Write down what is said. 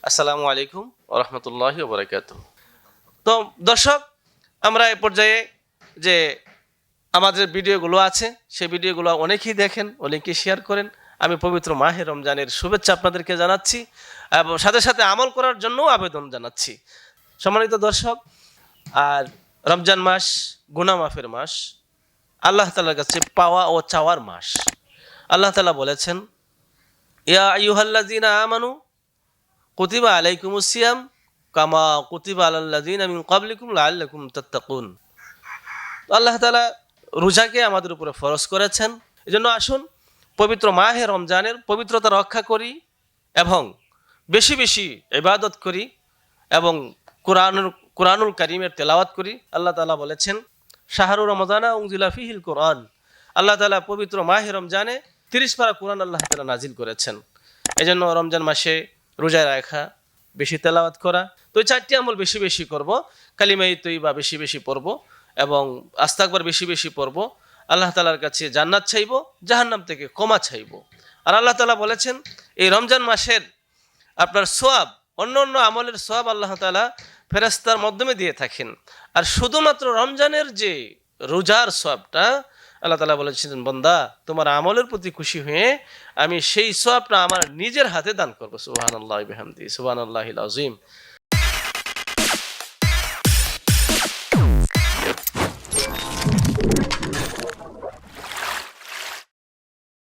আসসালামু আলাইকুম ওয়া রাহমাতুল্লাহি ওয়া বারাকাতুহু। তো দর্শক, আমরা এ পর্যায়ে যে আমাদের ভিডিওগুলো আছে, সেই ভিডিওগুলো অনেকেই দেখেন, অনেকেই শেয়ার করেন। আমি পবিত্র মাহে রমজানের শুভেচ্ছা আপনাদেরকে জানাচ্ছি এবং সাথে সাথে আমল করার জন্যও আবেদন জানাচ্ছি। সম্মানিত দর্শক, আর রমজান মাস গুনাহ মাফের মাস, আল্লাহ তাআলার কাছে পাওয়া ও চাওয়ার মাস। আল্লাহ তাআলা বলেছেন, ইয়া আইয়ুহাল্লাযীনা আমানু কুতিবা আলাইকুমুস সিয়াম কামা কুতিবা আলাল্লাযীনা মিন ক্বাবলিকুম লাআল্লাকুম তাত্তাকুন। আল্লাহ তাআলা রোজাকে আমাদের উপরে ফরজ করেছেন। এজন্য আসুন পবিত্র মাহে রমজানের পবিত্রতা রক্ষা করি এবং বেশি বেশি ইবাদত করি এবং কোরআনুল কারীমের তেলাওয়াত করি। আল্লাহ তাআলা বলেছেন, শাহরু রমাদানা উনজিলা ফিহিল কোরআন। আল্লাহ তাআলা পবিত্র মাহে রমজানে 30 পারা কোরআন আল্লাহ তাআলা নাজিল করেছেন। এজন্য রমজান মাসে রোজা রাখা, বেশি তেলাওয়াত করা, তো এই 4টি আমল বেশি বেশি করব। কালিমায়ে তৈয়বা বেশি বেশি পড়ব এবং আস্তাগফার বেশি বেশি পড়ব। আল্লাহ তাআলার কাছে জান্নাত চাইব, জাহান্নাম থেকে ক্ষমা চাইব। আর আল্লাহ তাআলা বলেছেন, এই রমজান মাসের আপনার সওয়াব, অন্য অন্য আমলের সওয়াব আল্লাহ তাআলা ফেরেশতার মাধ্যমে দিয়ে থাকেন। আর শুধুমাত্র রমজানের যে রোজার সওয়াবটা আল্লাহ তাআলা বলেছিলেন, বান্দা তোমার আমলের প্রতি খুশি হয়ে আমি সেই সওয়াবটা আমার নিজের হাতে দান করব। সুবহানাল্লাহি ওয়া বিহামদিহি, সুবহানাল্লাহিল আযীম।